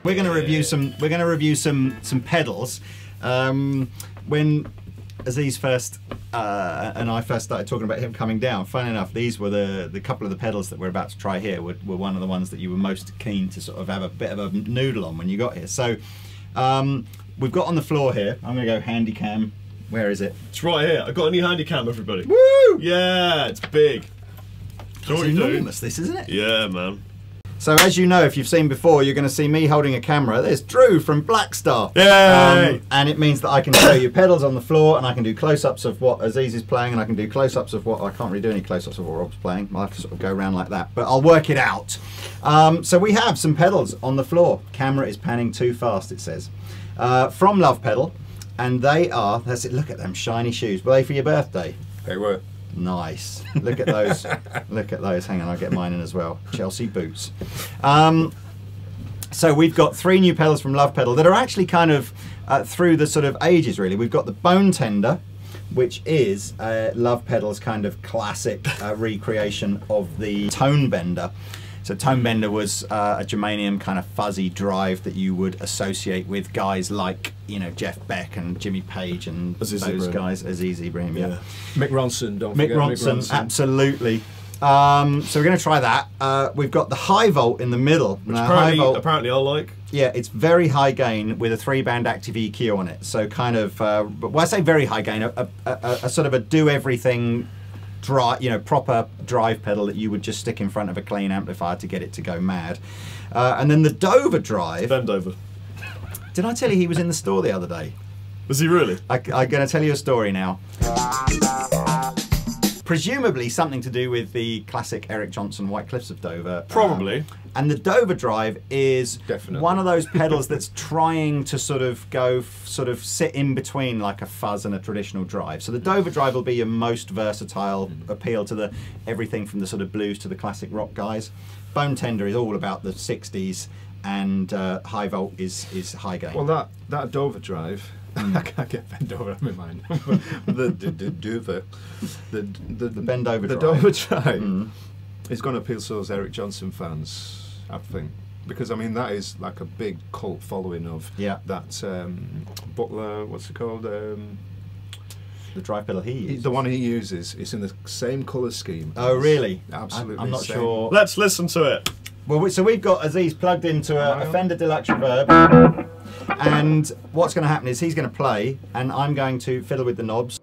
We're going to review some. We're going to review some pedals. When Aziz first and I first started talking about him coming down, funny enough, these were the couple of the pedals that we're about to try here were one of the ones that you were most keen to sort of have a bit of a noodle on when you got here. So we've got on the floor here. I'm going to go handy cam. Where is it? It's right here. I've got a new handy cam, everybody. Woo! Yeah, it's big. It's enormous, this, isn't it? Yeah, man. So as you know, if you've seen before, you're going to see me holding a camera. There's Drew from Blackstar. Yay! And it means that I can show you pedals on the floor, and I can do close-ups of what Aziz is playing, and I can do close-ups of what... I can't really do any close-ups of what Rob's playing. I'll have to sort of go around like that, but I'll work it out. So we have some pedals on the floor. Camera is panning too fast, it says. From Lovepedal, and they are... That's it, look at them shiny shoes. Were they for your birthday? They were. Nice. Look at those. Look at those. Hang on, I'll get mine in as well. Chelsea boots. So we've got 3 new pedals from Lovepedal that are actually kind of through the sort of ages, really. We've got the Bone Tender, which is Lovepedal's kind of classic recreation of the Tone Bender. So Tone Bender was a germanium kind of fuzzy drive that you would associate with guys like, you know, Jeff Beck and Jimmy Page and those guys. Aziz Ibrahim, yeah. Mick Ronson, don't forget Mick Ronson, absolutely. So we're going to try that. We've got the High Volt in the middle. Which apparently I like. Yeah, it's very high gain with a 3-band active EQ on it. So kind of, well, I say very high gain, a sort of a do-everything proper drive pedal that you would just stick in front of a clean amplifier to get it to go mad. And then the Dover drive. Bend over. Did I tell you he was in the store the other day? Was he really? I'm going to tell you a story now. Presumably something to do with the classic Eric Johnson White Cliffs of Dover. Probably. And the Dover drive is one of those pedals that's trying to sort of sit in between like a fuzz and a traditional drive. So the Dover drive will be your most versatile appeal to the everything from the sort of blues to the classic rock guys. Bone Tender is all about the 60s, and High Volt is high gain. Well, that Dover drive, I can't get bent over on my mind. the Dover, the bend over drive. The Dover drive is going to appeal to those Eric Johnson fans, I think, because I mean that is like a big cult following of that Butler. What's it called? The drive pedal he uses. The one he uses is in the same colour scheme. Oh, really? Absolutely. I'm not sure. Let's listen to it. Well, so we've got Aziz plugged into a Fender Deluxe Reverb, and what's going to happen is he's going to play, and I'm going to fiddle with the knobs.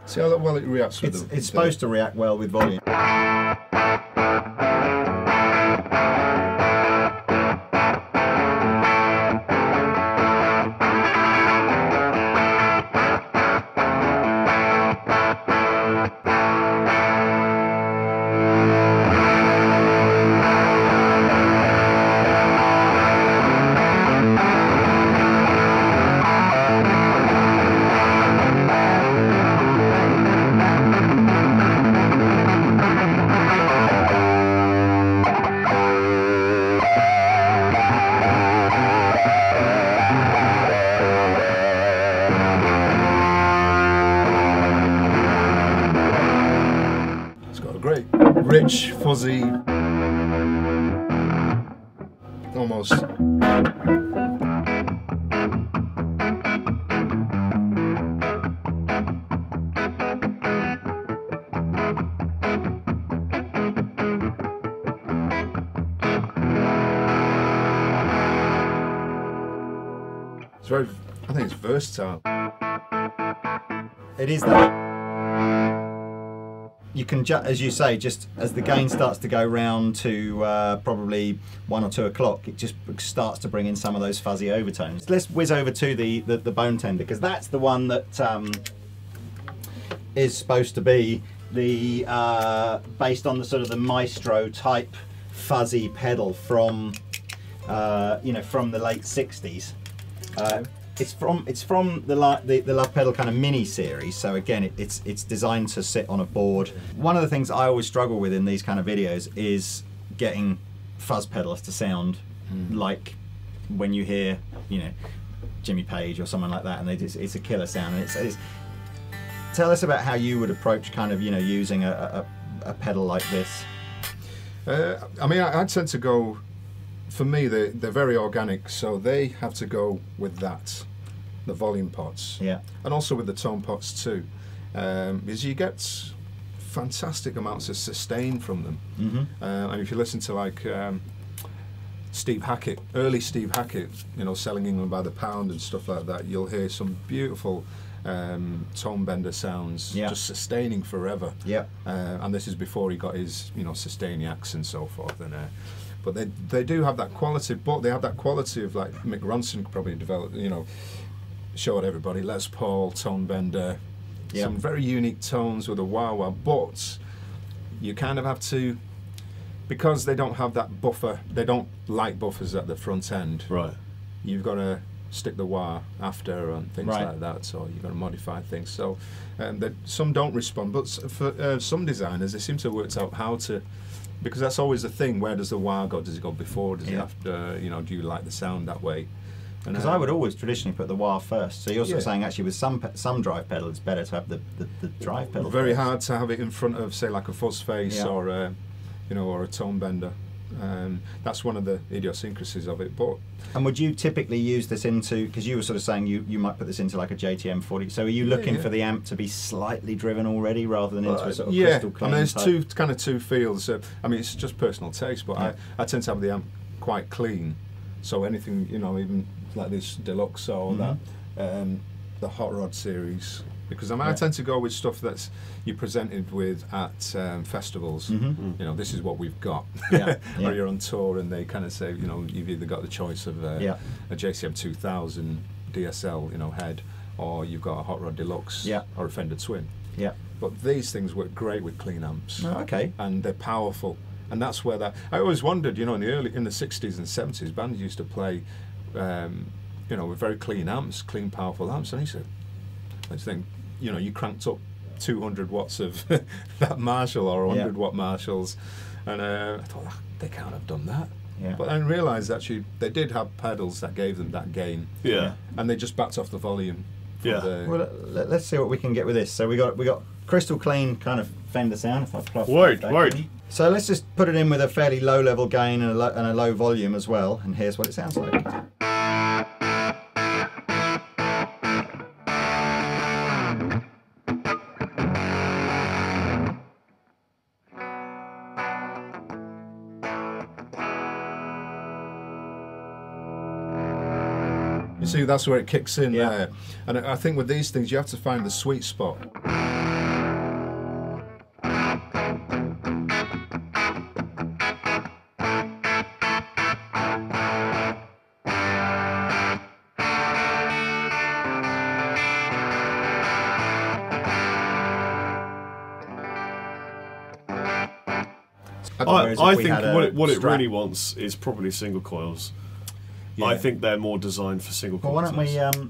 See how well it reacts with them. It's supposed to react well with volume. Great, rich, fuzzy, almost. It's very, I think it's versatile. It is that. You can, as you say, just as the gain starts to go round to probably 1 or 2 o'clock, it just starts to bring in some of those fuzzy overtones. Let's whiz over to the bone tender, because that's the one that is supposed to be the based on the sort of the maestro type fuzzy pedal from you know, from the late 60s. It's from the Lovepedal kind of mini series, so again it's designed to sit on a board. One of the things I always struggle with in these kind of videos is getting fuzz pedals to sound like when you hear, you know, Jimmy Page or someone like that, and it's a killer sound. And it's tell us about how you would approach kind of, you know, using a pedal like this. I mean, I tend to go, for me, they're very organic, so they have to go with that, the volume pots, yeah, and also with the tone pots too, because you get fantastic amounts of sustain from them. And if you listen to like Steve Hackett, early Steve Hackett, you know, selling England by the pound and stuff like that, you'll hear some beautiful tone bender sounds, just sustaining forever. And this is before he got his, you know, sustainiacs and so forth. And but they do have that quality, but they have that quality of, like Mick Ronson probably developed, you know, showed everybody, Les Paul, tone bender, some very unique tones with a wah-wah, but you kind of have to, because they don't have that buffer, they don't like buffers at the front end. Right. You've got to stick the wah after and things like that, so you've got to modify things. So some don't respond, but for some designers, they seem to have worked out how to, because that's always the thing, where does the wah go? Does it go before? Does it after? You know, do you like the sound that way? Because I would always traditionally put the wah first. So you're sort of saying actually with some drive pedal, it's better to have the drive pedal. Very first. hard to have it in front of, say, like a fuzz face or you know, or a tone bender. That's one of the idiosyncrasies of it. But and would you typically use this into, because you were sort of saying you might put this into like a JTM 40, so are you looking for the amp to be slightly driven already rather than into a sort of crystal clean I mean, there's type? two fields. I mean, it's just personal taste, but I tend to have the amp quite clean, so anything, you know, even like this deluxe or that the Hot Rod series, because I mean, I tend to go with stuff that's you presented with at festivals. You know, this is what we've got. Or you're on tour and they kind of say, you know, you've either got the choice of a JCM 2000 DSL, you know, head, or you've got a Hot Rod Deluxe or a Fender Twin. But these things work great with clean amps. And they're powerful. And that's where that, I always wondered, you know, in the 60s and 70s, bands used to play, you know, with very clean amps, clean, powerful amps. And I just think, you know, you cranked up 200 watts of that Marshall or 100 watt Marshalls, and I thought, they can't have done that. But I realised actually they did have pedals that gave them that gain. And they just backed off the volume. Well, let's see what we can get with this. So we got crystal clean kind of Fender sound. If I plug word. So let's just put it in with a fairly low level gain and a low volume as well, and here's what it sounds like. You see, that's where it kicks in there. And I think with these things, you have to find the sweet spot. I think what it really wants is probably single coils. I think they're more designed for single coils. Well, why don't we...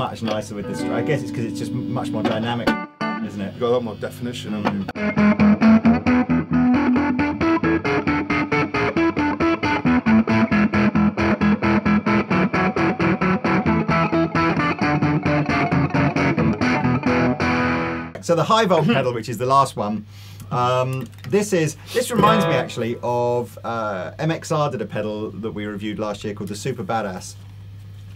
much nicer with this. I guess it's because it's just much more dynamic, isn't it? You've got a lot more definition, haven't you? So the high volt pedal, which is the last one, this reminds me actually of MXR did a pedal that we reviewed last year called the Super Badass,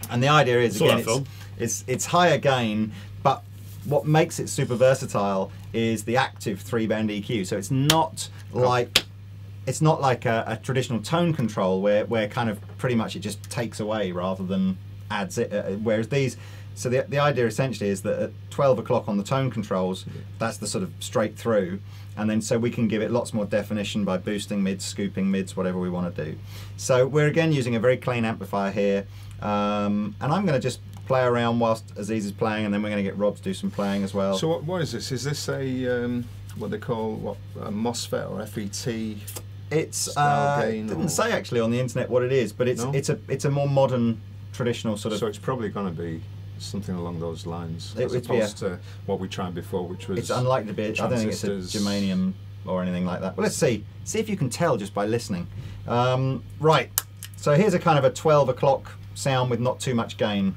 and the idea is again it's higher gain, but what makes it super versatile is the active 3-band EQ. So it's not like a traditional tone control where kind of pretty much it just takes away rather than adds it. Whereas these. So the idea essentially is that at 12 o'clock on the tone controls, that's the sort of straight through, and then so we can give it lots more definition by boosting mids, scooping mids, whatever we want to do. So we're again using a very clean amplifier here, and I'm going to just play around whilst Aziz is playing, and then we're going to get Rob to do some playing as well. So what is this? Is this a what they call a MOSFET or FET? It's didn't say actually on the internet what it is, but it's a more modern traditional sort of. So it's probably going to be something along those lines, as opposed to what we tried before, which was. It's unlikely to be. I don't think it's a germanium or anything like that. But let's see if you can tell just by listening. Right. So here's a kind of a 12 o'clock sound with not too much gain.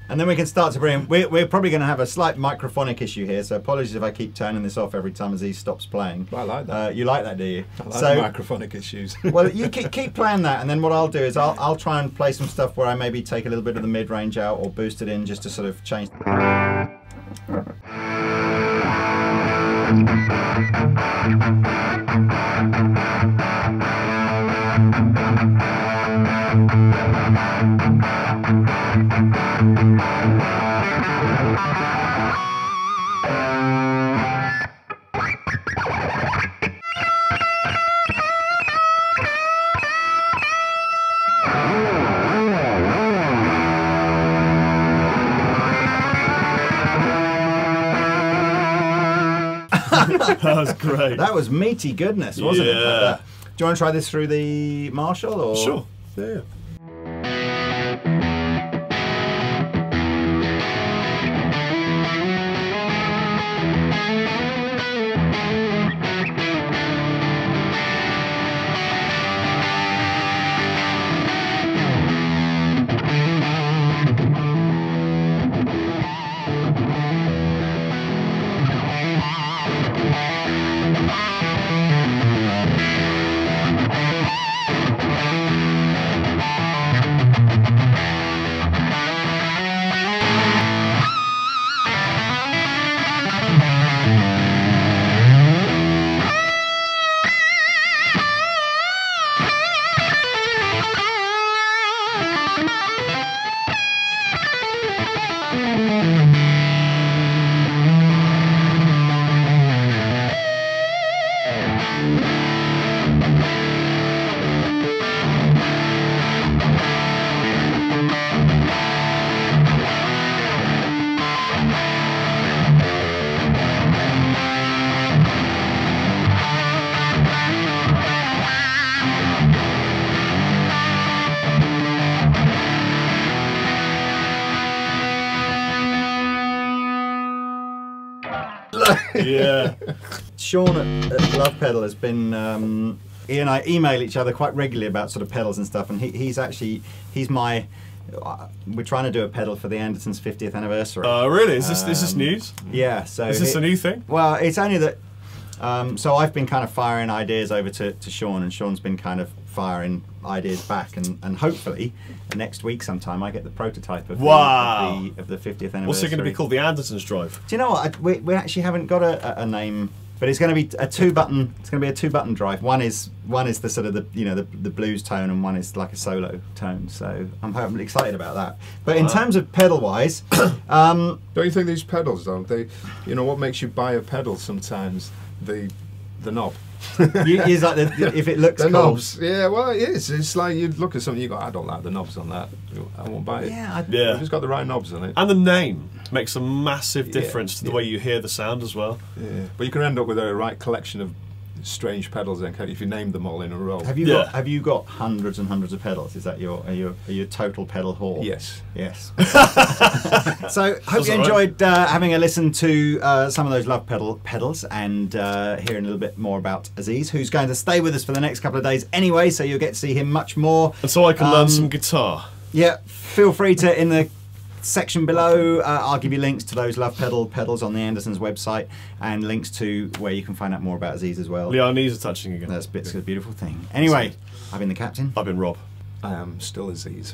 And then we can start to bring. We're probably going to have a slight microphonic issue here, so apologies if I keep turning this off every time Aziz stops playing. I like that. You like that, do you? I like the microphonic issues. Well, you keep playing that, and then what I'll do is I'll try and play some stuff where I maybe take a little bit of the mid range out or boost it in just to sort of change. That was great. That was meaty goodness, wasn't it? Like that. Do you want to try this through the Marshall? Or? Sure. Yeah. Yeah. Sean at Lovepedal has been. He and I email each other quite regularly about sort of pedals and stuff, and he's my. We're trying to do a pedal for the Andertons 50th anniversary. Oh, really? Is this news? Yeah. So is this a new thing? Well, it's only that. So I've been kind of firing ideas over to Sean, and Sean's been kind of firing ideas back, and hopefully next week sometime I get the prototype of, of the 50th anniversary. What's it going to be called? The Andertons Drive? Do you know what? We actually haven't got a name But it's going to be a 2-button. It's going to be a 2-button drive. One is the sort of the blues tone, and one is like a solo tone. So I'm excited about that. But in terms of pedal wise, don't you think these pedals, though, what makes you buy a pedal sometimes? The knob. It's like if it looks the cool. knobs. Yeah, well, it is. It's like you look at something, you go, I don't like the knobs on that. I won't buy it. Yeah, If it's got the right knobs on it. And the name makes a massive difference to the way you hear the sound as well. Yeah, but you can end up with a right collection of strange pedals then, if you name them all in a row. Have you got hundreds and hundreds of pedals? Is that are you a total pedal whore? Yes. Yes. So hope you enjoyed having a listen to some of those Lovepedal pedals and hearing a little bit more about Aziz, who's going to stay with us for the next couple of days anyway, so you'll get to see him much more. And so I can learn some guitar. Yeah, feel free to, in the section below, I'll give you links to those Lovepedal pedals on the Andertons website, and links to where you can find out more about Aziz as well. Yeah, our knees are touching again. That's a beautiful thing. Anyway, I've been the captain. I've been Rob. I am still Aziz.